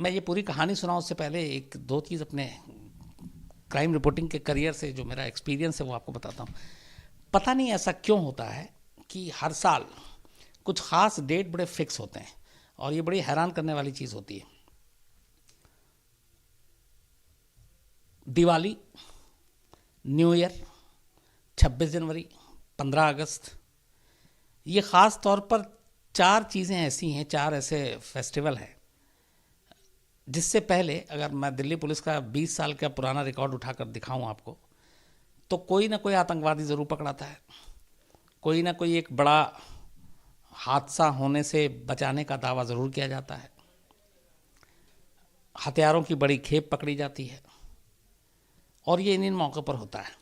मैं ये पूरी कहानी सुनाऊं उससे पहले एक दो चीज़ अपने क्राइम रिपोर्टिंग के करियर से जो मेरा एक्सपीरियंस है वो आपको बताता हूँ। पता नहीं ऐसा क्यों होता है कि हर साल कुछ ख़ास डेट बड़े फिक्स होते हैं और ये बड़ी हैरान करने वाली चीज़ होती है। दिवाली, न्यू ईयर, 26 जनवरी, 15 अगस्त, ये ख़ास तौर पर चार चीज़ें ऐसी हैं, चार ऐसे फेस्टिवल हैं जिससे पहले अगर मैं दिल्ली पुलिस का 20 साल का पुराना रिकॉर्ड उठाकर दिखाऊं आपको, तो कोई ना कोई आतंकवादी ज़रूर पकड़ाता है, कोई ना कोई एक बड़ा हादसा होने से बचाने का दावा ज़रूर किया जाता है, हथियारों की बड़ी खेप पकड़ी जाती है और ये इन मौक़ों पर होता है।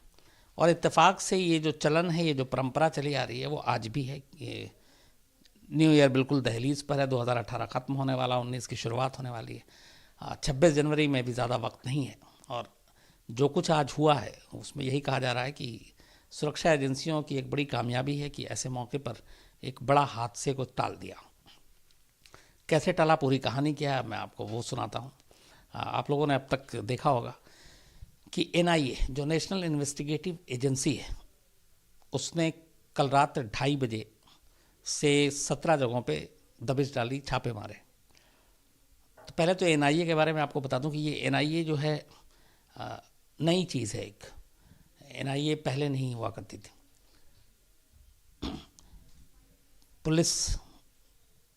और इत्तेफाक से ये जो चलन है, ये जो परंपरा चली आ रही है वो आज भी है। ये न्यू ईयर बिल्कुल दहलीज पर है, 2018 ख़त्म होने वाला, 19 की शुरुआत होने वाली है। 26 जनवरी में भी ज़्यादा वक्त नहीं है और जो कुछ आज हुआ है उसमें यही कहा जा रहा है कि सुरक्षा एजेंसियों की एक बड़ी कामयाबी है कि ऐसे मौके पर एक बड़ा हादसे को टाल दिया। कैसे टला, पूरी कहानी क्या है, मैं आपको वो सुनाता हूँ। आप लोगों ने अब तक देखा होगा कि NIA जो नेशनल इन्वेस्टिगेटिव एजेंसी है, उसने कल रात 2:30 बजे से 17 जगहों पे दबिश डाली, छापे मारे। तो पहले तो NIA के बारे में आपको बता दूं कि ये NIA जो है नई चीज़ है। एक NIA पहले नहीं हुआ करती थी। Police,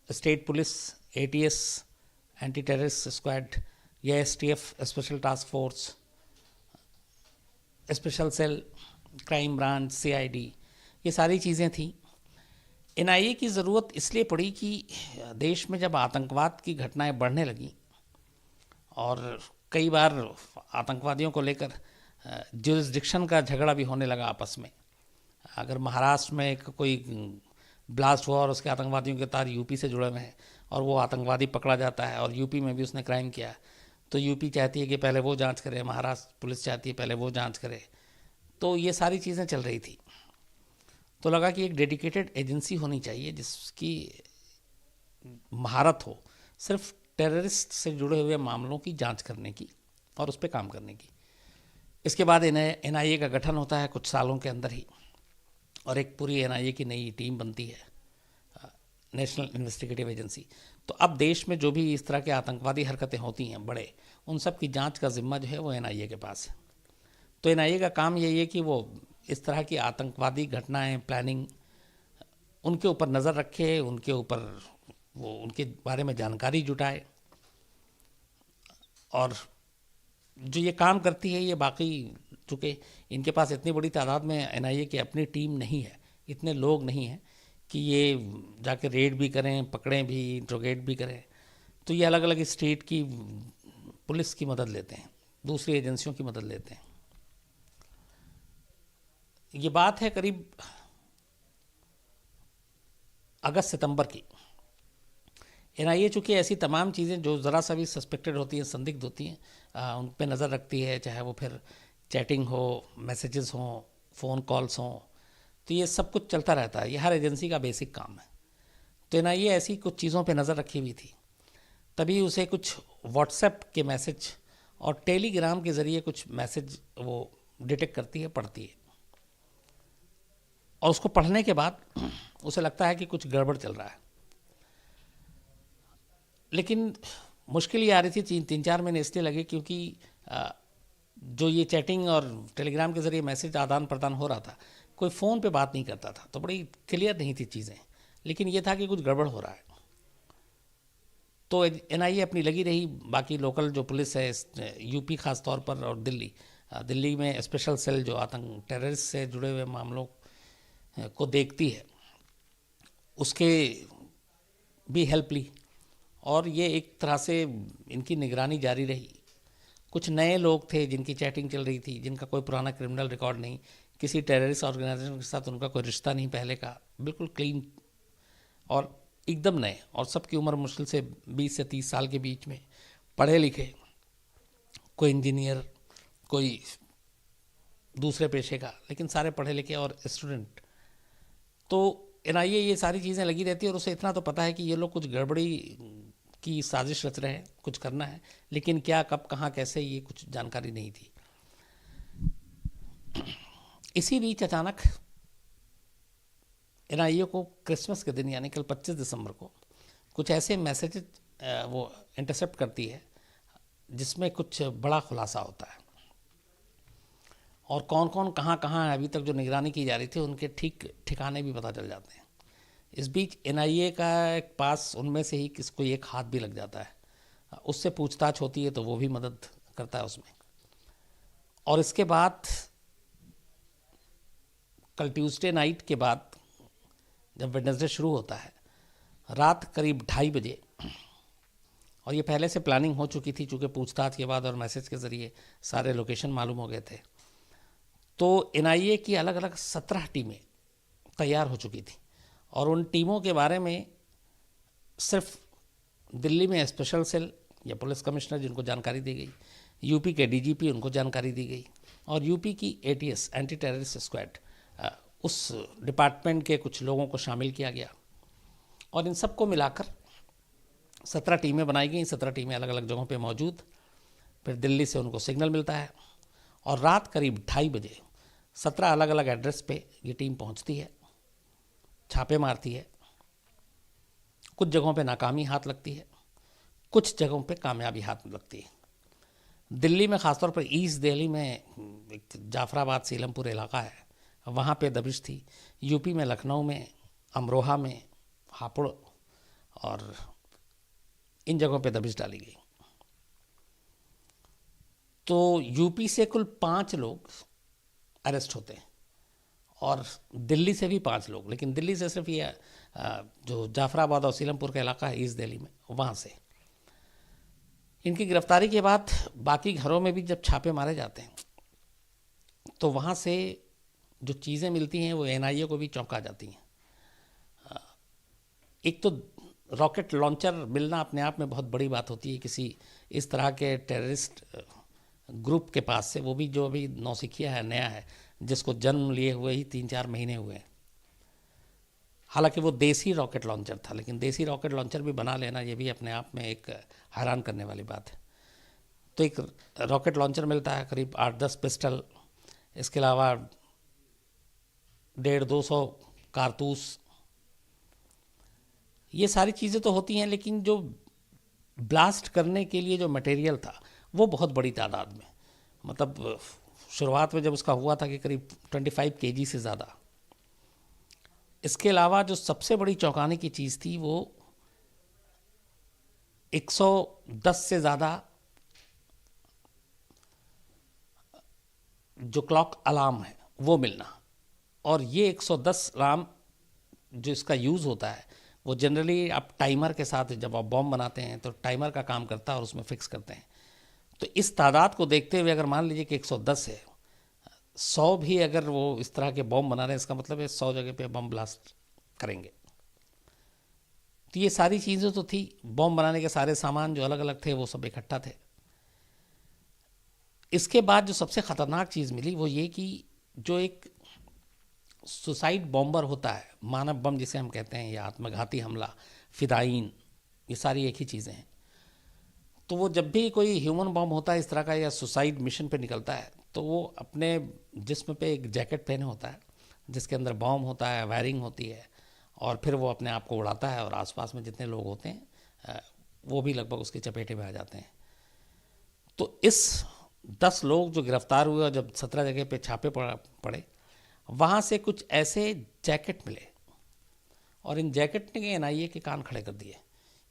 state police, ATS anti terrorist squad या STF special task force, special cell, crime branch, CID, ये सारी चीज़ें थी। NIA की ज़रूरत इसलिए पड़ी कि देश में जब आतंकवाद की घटनाएं बढ़ने लगीं और कई बार आतंकवादियों को लेकर ज्यूरिसडिक्शन का झगड़ा भी होने लगा आपस में। अगर महाराष्ट्र में कोई ब्लास्ट हुआ और उसके आतंकवादियों के तार यूपी से जुड़े हुए हैं और वो आतंकवादी पकड़ा जाता है और यूपी में भी उसने क्राइम किया है, तो यूपी चाहती है कि पहले वो जांच करे, महाराष्ट्र पुलिस चाहती है पहले वो जांच करे। तो ये सारी चीज़ें चल रही थी। तो लगा कि एक डेडिकेटेड एजेंसी होनी चाहिए जिसकी महारत हो सिर्फ टेररिस्ट से जुड़े हुए मामलों की जांच करने की और उस पर काम करने की। इसके बाद NIA का गठन होता है कुछ सालों के अंदर ही और एक पूरी NIA की नई टीम बनती है, नेशनल इन्वेस्टिगेटिव एजेंसी। तो अब देश में जो भी इस तरह के आतंकवादी हरकतें होती हैं बड़े, उन सब की जांच का जिम्मा जो है वो NIA के पास है। तो NIA का काम यही है कि वो इस तरह की आतंकवादी घटनाएं, प्लानिंग, उनके ऊपर नज़र रखे, उनके ऊपर वो उनके बारे में जानकारी जुटाए। और जो ये काम करती है ये बाकी, चूँकि इनके पास इतनी बड़ी तादाद में NIA की अपनी टीम नहीं है, इतने लोग नहीं हैं कि ये जाके रेड भी करें, पकड़ें भी, इंट्रोगेट भी करें। तो ये अलग अलग स्टेट की पुलिस की मदद लेते हैं, दूसरी एजेंसियों की मदद लेते हैं। ये बात है करीब अगस्त सितंबर की। NIA चूँकि ऐसी तमाम चीज़ें जो ज़रा सा भी सस्पेक्टेड होती हैं, संदिग्ध होती हैं, उन पर नज़र रखती है, चाहे वो फिर चैटिंग हो, मैसेजेस हों, फ़ोन कॉल्स हों, तो ये सब कुछ चलता रहता है। ये हर एजेंसी का बेसिक काम है। तो NIA ऐसी कुछ चीज़ों पे नज़र रखी हुई थी। तभी उसे कुछ व्हाट्सएप के मैसेज और टेलीग्राम के ज़रिए कुछ मैसेज वो डिटेक्ट करती है, पढ़ती है, और उसको पढ़ने के बाद उसे लगता है कि कुछ गड़बड़ चल रहा है। लेकिन मुश्किल ये आ रही थी 3-4 महीने इसलिए लगे क्योंकि जो ये चैटिंग और टेलीग्राम के ज़रिए मैसेज आदान प्रदान हो रहा था, कोई फ़ोन पे बात नहीं करता था, तो बड़ी क्लियर नहीं थी चीज़ें। लेकिन ये था कि कुछ गड़बड़ हो रहा है। तो NIA अपनी लगी रही। बाकी लोकल जो पुलिस है, यूपी ख़ास तौर पर, और दिल्ली में स्पेशल सेल जो आतंक टेररिस्ट से जुड़े हुए मामलों को देखती है, उसके भी हेल्प ली और ये एक तरह से इनकी निगरानी जारी रही। कुछ नए लोग थे जिनकी चैटिंग चल रही थी, जिनका कोई पुराना क्रिमिनल रिकॉर्ड नहीं, किसी टेररिस्ट ऑर्गेनाइजेशन के साथ उनका कोई रिश्ता नहीं पहले का, बिल्कुल क्लीन और एकदम नए, और सबकी उम्र मुश्किल से 20 से 30 साल के बीच में, पढ़े लिखे, कोई इंजीनियर, कोई दूसरे पेशे का, लेकिन सारे पढ़े लिखे और स्टूडेंट। तो NIA ये सारी चीज़ें लगी रहती है और उसे इतना तो पता है कि ये लोग कुछ गड़बड़ी की साजिश रच रहे हैं, कुछ करना है, लेकिन क्या, कब, कहाँ, कैसे, ये कुछ जानकारी नहीं थी। इसी बीच अचानक एनआईए को क्रिसमस के दिन यानी कल 25 दिसंबर को कुछ ऐसे मैसेज वो इंटरसेप्ट करती है जिसमें कुछ बड़ा खुलासा होता है, और कौन कौन कहाँ कहाँ अभी तक जो निगरानी की जा रही थी उनके ठीक ठिकाने भी पता चल जाते हैं। इस बीच एनआईए का एक पास उनमें से ही किसको एक हाथ भी लग जाता है, उससे पूछताछ होती है तो वो भी मदद करता है उसमें। और इसके बाद कल ट्यूसडे नाइट के बाद जब वेडनेसडे शुरू होता है, रात करीब 2:30 बजे, और ये पहले से प्लानिंग हो चुकी थी चूँकि पूछताछ के बाद और मैसेज के ज़रिए सारे लोकेशन मालूम हो गए थे, तो एनआईए की अलग अलग 17 टीमें तैयार हो चुकी थी, और उन टीमों के बारे में सिर्फ दिल्ली में स्पेशल सेल या पुलिस कमिश्नर जिनको जानकारी दी गई, यूपी के डीजीपी उनको जानकारी दी गई, और यूपी की एटीएस एंटी टेररिस्ट स्क्वाड उस डिपार्टमेंट के कुछ लोगों को शामिल किया गया, और इन सबको मिलाकर 17 टीमें बनाई गई। 17 टीमें अलग अलग जगहों पे मौजूद, फिर दिल्ली से उनको सिग्नल मिलता है, और रात करीब 2:30 बजे 17 अलग अलग एड्रेस पे ये टीम पहुंचती है, छापे मारती है। कुछ जगहों पे नाकामी हाथ लगती है, कुछ जगहों पे कामयाबी हाथ लगती है। दिल्ली में ख़ासतौर पर ईस्ट दिल्ली में एक जाफराबाद सीलमपुर इलाका है, वहाँ पे दबिश थी। यूपी में लखनऊ में, अमरोहा में, हापुड़ और इन जगहों पे दबिश डाली गई। तो यूपी से कुल 5 लोग अरेस्ट होते हैं, और दिल्ली से भी 5 लोग, लेकिन दिल्ली से सिर्फ ये जो जाफराबाद और सीलमपुर का इलाका है ईस्ट दिल्ली में, वहाँ से। इनकी गिरफ्तारी के बाद बाकी घरों में भी जब छापे मारे जाते हैं तो वहाँ से जो चीज़ें मिलती हैं वो एनआईए को भी चौंका जाती हैं। एक तो रॉकेट लॉन्चर मिलना अपने आप में बहुत बड़ी बात होती है किसी इस तरह के टेररिस्ट ग्रुप के पास से, वो भी जो अभी नौसिखिया है, नया है, जिसको जन्म लिए हुए ही 3-4 महीने हुए हैं। हालांकि वो देसी रॉकेट लॉन्चर था, लेकिन देसी रॉकेट लॉन्चर भी बना लेना ये भी अपने आप में एक हैरान करने वाली बात है। तो एक रॉकेट लॉन्चर मिलता है, करीब 8-10 पिस्टल, इसके अलावा 150-200 कारतूस, ये सारी चीज़ें तो होती हैं, लेकिन जो ब्लास्ट करने के लिए जो मटेरियल था वो बहुत बड़ी तादाद में, मतलब शुरुआत में जब उसका हुआ था कि करीब 25 केजी से ज़्यादा। इसके अलावा जो सबसे बड़ी चौंकाने की चीज़ थी वो 110 से ज़्यादा जो क्लॉक अलार्म है वो मिलना, और ये 110 अलार्म जो इसका यूज़ होता है वो जनरली आप टाइमर के साथ, जब आप बॉम्ब बनाते हैं तो टाइमर का काम करता है और उसमें फिक्स करते हैं। तो इस तादाद को देखते हुए अगर मान लीजिए कि 110 है, 100 भी अगर वो इस तरह के बॉम्ब बना रहे हैं, इसका मतलब है 100 जगह पे बम ब्लास्ट करेंगे। तो ये सारी चीज़ें तो थी, बॉम्ब बनाने के सारे सामान जो अलग अलग थे वो सब इकट्ठा थे। इसके बाद जो सबसे ख़तरनाक चीज़ मिली वो ये कि जो एक सुसाइड बॉम्बर होता है, मानव बम जिसे हम कहते हैं, या आत्मघाती हमला, फिदाइन, ये सारी एक ही चीज़ें हैं। तो वो जब भी कोई ह्यूमन बॉम्ब होता है इस तरह का या सुसाइड मिशन पे निकलता है तो वो अपने जिस्म पे एक जैकेट पहने होता है जिसके अंदर बॉम्ब होता है, वायरिंग होती है, और फिर वो अपने आप को उड़ाता है, और आसपास में जितने लोग होते हैं वो भी लगभग उसके चपेटे में आ जाते हैं। तो इस 10 लोग जो गिरफ्तार हुए और जब 17 जगह पे छापे पड़े, वहाँ से कुछ ऐसे जैकेट मिले, और इन जैकेट ने एनआईए के कान खड़े कर दिए,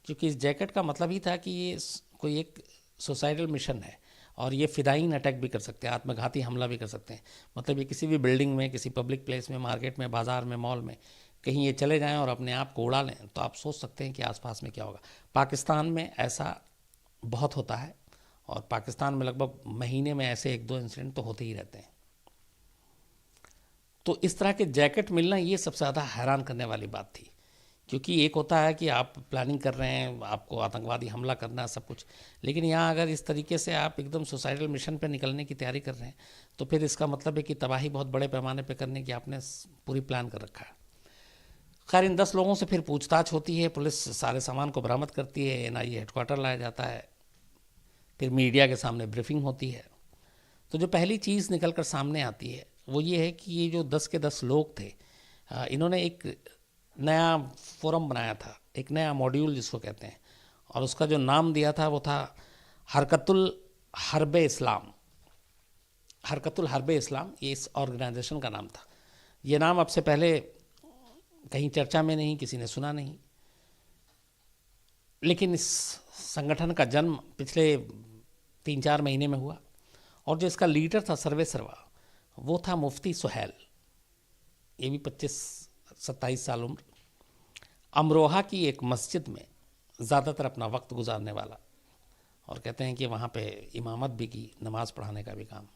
क्योंकि इस जैकेट का मतलब ही था कि ये कोई एक सुसाइडल मिशन है, और ये फिदाइन अटैक भी कर सकते हैं, आत्मघाती हमला भी कर सकते हैं। मतलब ये किसी भी बिल्डिंग में, किसी पब्लिक प्लेस में, मार्केट में, बाज़ार में, मॉल में कहीं ये चले जाएं और अपने आप को उड़ा लें, तो आप सोच सकते हैं कि आसपास में क्या होगा। पाकिस्तान में ऐसा बहुत होता है, और पाकिस्तान में लगभग महीने में ऐसे 1-2 इंसिडेंट तो होते ही रहते हैं। तो इस तरह के जैकेट मिलना ये सबसे ज़्यादा हैरान करने वाली बात थी, क्योंकि एक होता है कि आप प्लानिंग कर रहे हैं, आपको आतंकवादी हमला करना है, सब कुछ, लेकिन यहाँ अगर इस तरीके से आप एकदम सुसाइडल मिशन पर निकलने की तैयारी कर रहे हैं तो फिर इसका मतलब है कि तबाही बहुत बड़े पैमाने पर करने की आपने पूरी प्लान कर रखा है। खैर इन 10 लोगों से फिर पूछताछ होती है, पुलिस सारे सामान को बरामद करती है, एनआईए हेडक्वार्टर लाया जाता है, फिर मीडिया के सामने ब्रीफिंग होती है। तो जो पहली चीज़ निकल कर सामने आती है वो ये है कि ये जो 10 के 10 लोग थे, इन्होंने एक नया फोरम बनाया था, एक नया मॉड्यूल जिसको कहते हैं, और उसका जो नाम दिया था वो था हरकतुल हर्बे इस्लाम। हरकतुल हर्बे इस्लाम ये इस ऑर्गेनाइजेशन का नाम था। ये नाम अब से पहले कहीं चर्चा में नहीं, किसी ने सुना नहीं, लेकिन इस संगठन का जन्म पिछले 3-4 महीने में हुआ, और जो इसका लीडर था सर्वे सर्वा वो था मुफ्ती सुहैल। ये भी 25-27 साल उम्र, अमरोहा की एक मस्जिद में ज़्यादातर अपना वक्त गुजारने वाला, और कहते हैं कि वहाँ पे इमामत भी की, नमाज पढ़ाने का भी काम।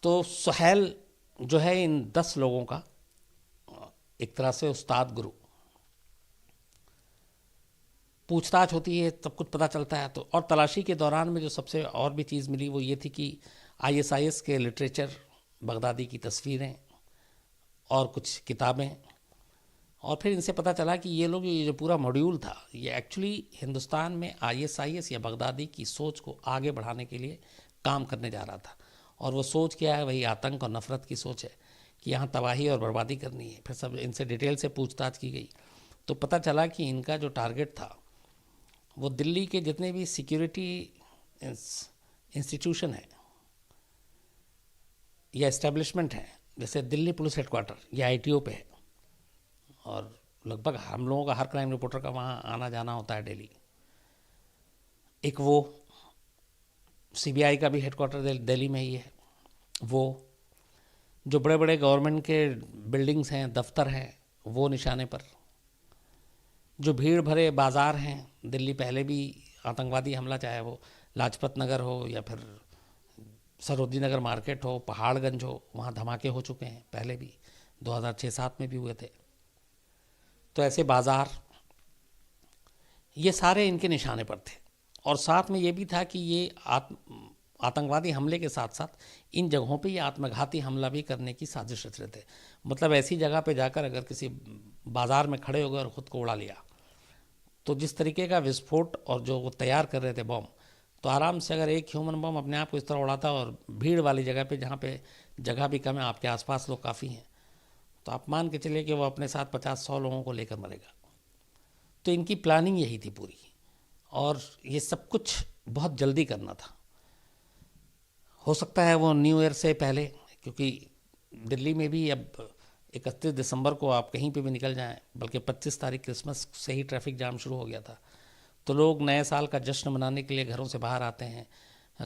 तो सुहैल जो है इन 10 लोगों का एक तरह से उस्ताद गुरु। पूछताछ होती है तब कुछ पता चलता है। तो और तलाशी के दौरान में जो सबसे और भी चीज़ मिली वो ये थी कि आईएसआईएस के लिटरेचर, बगदादी की तस्वीरें और कुछ किताबें, और फिर इनसे पता चला कि ये लोग, ये जो पूरा मॉड्यूल था ये एक्चुअली हिंदुस्तान में आईएसआईएस या बगदादी की सोच को आगे बढ़ाने के लिए काम करने जा रहा था। और वो सोच क्या है? वही आतंक और नफ़रत की सोच है कि यहाँ तबाही और बर्बादी करनी है। फिर सब इनसे डिटेल से पूछताछ की गई तो पता चला कि इनका जो टारगेट था वो दिल्ली के जितने भी सिक्योरिटी इंस्टीट्यूशन है या इस्टेब्लिशमेंट है, जैसे दिल्ली पुलिस हेडक्वार्टर ये आईटीओ पे है, और लगभग हम लोगों का हर क्राइम रिपोर्टर का वहाँ आना जाना होता है डेली। एक वो सीबीआई का भी हेडक्वार्टर दिल्ली में ही है। वो जो बड़े बड़े गवर्नमेंट के बिल्डिंग्स हैं, दफ्तर हैं, वो निशाने पर। जो भीड़ भरे बाज़ार हैं, दिल्ली पहले भी आतंकवादी हमला, चाहे वो लाजपत नगर हो या फिर सरोजनी नगर मार्केट हो, पहाड़गंज हो, वहाँ धमाके हो चुके हैं पहले भी, 2006-07 में भी हुए थे। तो ऐसे बाज़ार ये सारे इनके निशाने पर थे। और साथ में ये भी था कि ये आतंकवादी हमले के साथ साथ इन जगहों पे ये आत्मघाती हमला भी करने की साजिश रच रहे थे। मतलब ऐसी जगह पे जाकर अगर किसी बाज़ार में खड़े हो गए और ख़ुद को उड़ा लिया, तो जिस तरीके का विस्फोट और जो वो तैयार कर रहे थे बम, तो आराम से अगर एक ह्यूमन बम अपने आप को इस तरह उड़ाता और भीड़ वाली जगह पे, जहाँ पे जगह भी कम है, आपके आसपास लोग काफ़ी हैं, तो आप मान के चलिए कि वो अपने साथ 50-100 लोगों को लेकर मरेगा। तो इनकी प्लानिंग यही थी पूरी, और ये सब कुछ बहुत जल्दी करना था। हो सकता है वो न्यू ईयर से पहले, क्योंकि दिल्ली में भी अब 31 दिसंबर को आप कहीं पे भी निकल जाएं, बल्कि 25 तारीख क्रिसमस से ही ट्रैफिक जाम शुरू हो गया था। तो लोग नए साल का जश्न मनाने के लिए घरों से बाहर आते हैं,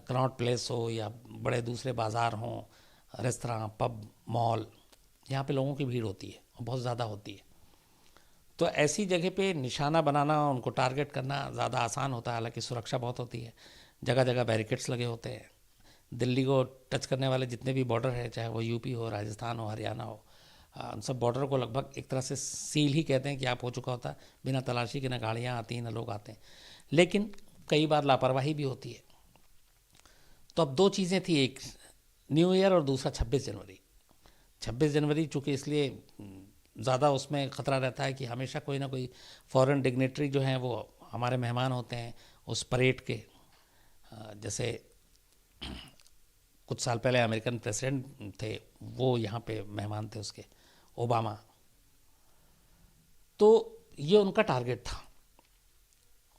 कनॉट प्लेस हो या बड़े दूसरे बाज़ार हों, रेस्तरां, पब, मॉल, यहाँ पे लोगों की भीड़ होती है और बहुत ज़्यादा होती है। तो ऐसी जगह पे निशाना बनाना, उनको टारगेट करना ज़्यादा आसान होता है, हालांकि सुरक्षा बहुत होती है, जगह जगह बैरिकेड्स लगे होते हैं। दिल्ली को टच करने वाले जितने भी बॉर्डर हैं, चाहे वो यूपी हो, राजस्थान हो, हरियाणा हो, उन सब बॉर्डर को लगभग एक तरह से सील ही कहते हैं कि आप हो चुका होता है, बिना तलाशी के ना गाड़ियाँ आती हैं ना लोग आते हैं। लेकिन कई बार लापरवाही भी होती है। तो अब 2 चीज़ें थी, एक न्यू ईयर और दूसरा 26 जनवरी। 26 जनवरी चूँकि इसलिए ज़्यादा उसमें ख़तरा रहता है कि हमेशा कोई ना कोई फॉरेन डिग्नेटरी जो हैं वो हमारे मेहमान होते हैं उस परेड के। जैसे कुछ साल पहले अमेरिकन प्रेसिडेंट थे, वो यहाँ पे मेहमान थे उसके, ओबामा। तो ये उनका टारगेट था।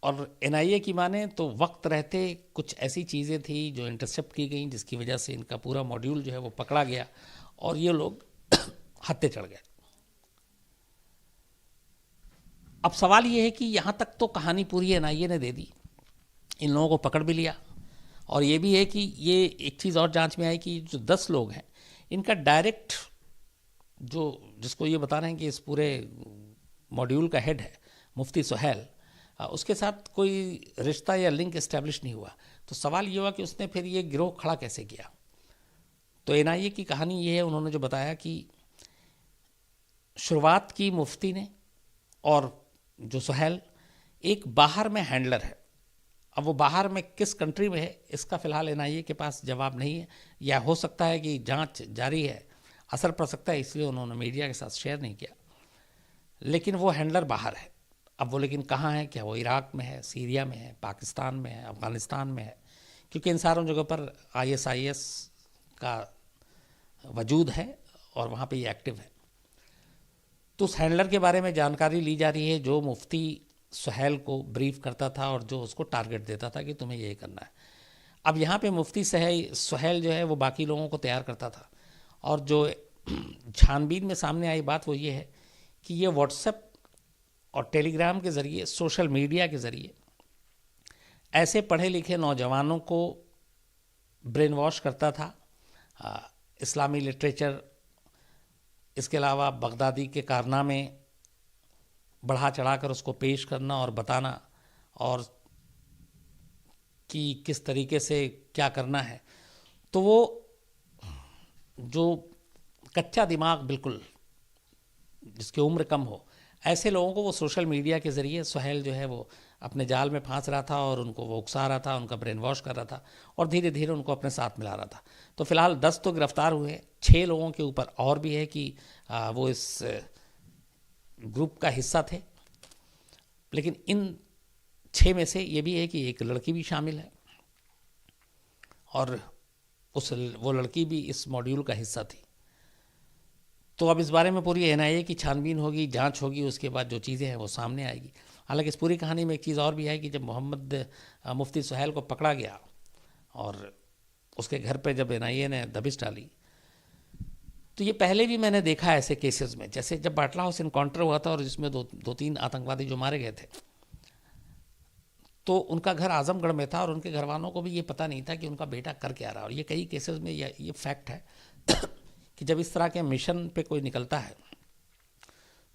और एनआईए की माने तो वक्त रहते कुछ ऐसी चीज़ें थी जो इंटरसेप्ट की गई, जिसकी वजह से इनका पूरा मॉड्यूल जो है वो पकड़ा गया और ये लोग हत्थे चढ़ गए। अब सवाल ये है कि यहाँ तक तो कहानी पूरी एनआईए ने दे दी, इन लोगों को पकड़ भी लिया, और ये भी है कि ये एक चीज़ और जांच में आई कि जो 10 लोग हैं, इनका डायरेक्ट जो, जिसको ये बता रहे हैं कि इस पूरे मॉड्यूल का हेड है मुफ्ती सुहैल, उसके साथ कोई रिश्ता या लिंक इस्टेब्लिश नहीं हुआ। तो सवाल ये हुआ कि उसने फिर ये गिरोह खड़ा कैसे किया। तो एनआईए की कहानी ये है, उन्होंने जो बताया कि शुरुआत की मुफ्ती ने, और जो सुहैल एक बाहर में हैंडलर है। अब वो बाहर में किस कंट्री में है इसका फ़िलहाल एनआईए के पास जवाब नहीं है, या हो सकता है कि जांच जारी है, असर पड़ सकता है, इसलिए उन्होंने मीडिया के साथ शेयर नहीं किया। लेकिन वो हैंडलर बाहर है। अब वो लेकिन कहाँ है, क्या वो इराक में है, सीरिया में है, पाकिस्तान में है, अफ़गानिस्तान में है, क्योंकि इन सारों जगह पर ISIS का वजूद है और वहाँ पे ये एक्टिव है। तो उस हैंडलर के बारे में जानकारी ली जा रही है जो मुफ्ती सुहैल को ब्रीफ करता था और जो उसको टारगेट देता था कि तुम्हें ये करना है। अब यहाँ पे मुफ्ती सुहैल जो है वो बाकी लोगों को तैयार करता था, और जो छानबीन में सामने आई बात वो ये है कि ये व्हाट्सएप और टेलीग्राम के ज़रिए, सोशल मीडिया के ज़रिए ऐसे पढ़े लिखे नौजवानों को ब्रेन वॉश करता था। इस्लामी लिटरेचर, इसके अलावा बगदादी के कारनामे बढ़ा चढ़ाकर उसको पेश करना और बताना, और कि किस तरीके से क्या करना है। तो वो जो कच्चा दिमाग, बिल्कुल जिसकी उम्र कम हो, ऐसे लोगों को वो सोशल मीडिया के ज़रिए सुहैल जो है वो अपने जाल में फांस रहा था और उनको वो उकसा रहा था, उनका ब्रेन वॉश कर रहा था और धीरे धीरे उनको अपने साथ मिला रहा था। तो फिलहाल 10 तो गिरफ्तार हुए, 6 लोगों के ऊपर और भी है कि वो इस ग्रुप का हिस्सा थे। लेकिन इन 6 में से ये भी है कि एक लड़की भी शामिल है और वो लड़की भी इस मॉड्यूल का हिस्सा थी। तो अब इस बारे में पूरी NIA की छानबीन होगी, जांच होगी, उसके बाद जो चीज़ें हैं वो सामने आएगी। हालांकि इस पूरी कहानी में एक चीज़ और भी है कि जब मुफ्ती सुहैल को पकड़ा गया और उसके घर पे जब NIA ने दबिश डाली, तो ये पहले भी मैंने देखा ऐसे केसेस में, जैसे जब बाटला हाउस इनकाउंटर हुआ था और जिसमें दो तीन आतंकवादी जो मारे गए थे, तो उनका घर आजमगढ़ में था और उनके घर वालों को भी ये पता नहीं था कि उनका बेटा कर क्या रहा। और ये कई केसेस में ये फैक्ट है कि जब इस तरह के मिशन पे कोई निकलता है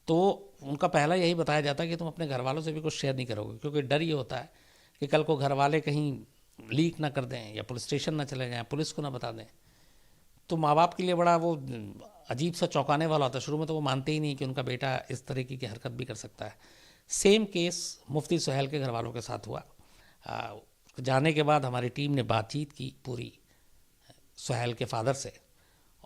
तो उनका पहला यही बताया जाता है कि तुम अपने घर वालों से भी कुछ शेयर नहीं करोगे, क्योंकि डर ये होता है कि कल को घर वाले कहीं लीक ना कर दें या पुलिस स्टेशन ना चले जाएं, पुलिस को ना बता दें। तो माँ बाप के लिए बड़ा वो अजीब सा चौंकाने वाला होता है। शुरू में तो वो मानते ही नहीं कि उनका बेटा इस तरीके की हरकत भी कर सकता है। सेम केस मुफ्ती सुहैल के घर वालों के साथ हुआ। जाने के बाद हमारी टीम ने बातचीत की पूरी सुहैल के फादर से,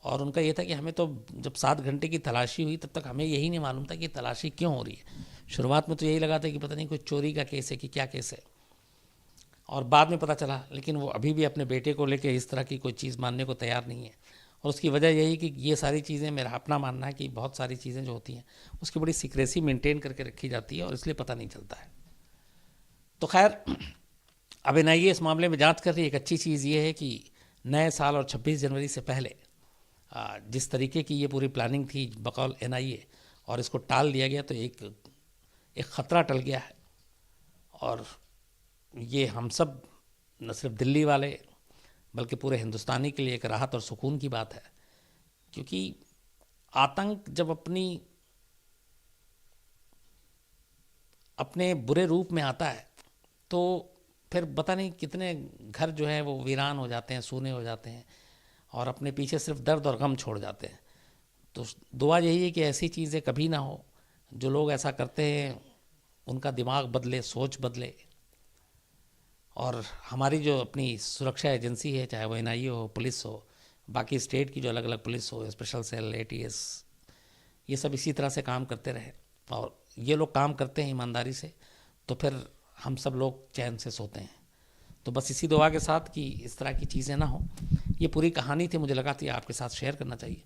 और उनका ये था कि हमें तो जब 7 घंटे की तलाशी हुई तब तक हमें यही नहीं मालूम था कि तलाशी क्यों हो रही है। शुरुआत में तो यही लगा था कि पता नहीं कोई चोरी का केस है कि क्या केस है, और बाद में पता चला। लेकिन वो अभी भी अपने बेटे को लेकर इस तरह की कोई चीज़ मानने को तैयार नहीं है, और उसकी वजह यही कि ये सारी चीज़ें, मेरा अपना मानना है कि बहुत सारी चीज़ें जो होती हैं उसकी बड़ी सीक्रेसी मेंटेन करके रखी जाती है और इसलिए पता नहीं चलता है। तो खैर, अब NIA इस मामले में जांच कर रही है। एक अच्छी चीज़ ये है कि नए साल और 26 जनवरी से पहले जिस तरीके की ये पूरी प्लानिंग थी बकौल NIA, और इसको टाल दिया गया, तो एक ख़तरा टल गया है। और ये हम सब, न सिर्फ दिल्ली वाले बल्कि पूरे हिंदुस्तानी के लिए एक राहत और सुकून की बात है, क्योंकि आतंक जब अपने बुरे रूप में आता है तो फिर पता नहीं कितने घर जो है वो वीरान हो जाते हैं, सूने हो जाते हैं और अपने पीछे सिर्फ दर्द और गम छोड़ जाते हैं। तो दुआ यही है कि ऐसी चीज़ें कभी ना हो। जो लोग ऐसा करते हैं उनका दिमाग बदले, सोच बदले, और हमारी जो अपनी सुरक्षा एजेंसी है, चाहे वो NIA हो, पुलिस हो, बाकी स्टेट की जो अलग अलग पुलिस हो, स्पेशल सेल, ATS, ये सब इसी तरह से काम करते रहे, और ये लोग काम करते हैं ईमानदारी से, तो फिर हम सब लोग चैन से सोते हैं। तो बस इसी दुआ के साथ कि इस तरह की चीज़ें ना हो। ये पूरी कहानी थी, मुझे लगा था आपके साथ शेयर करना चाहिए।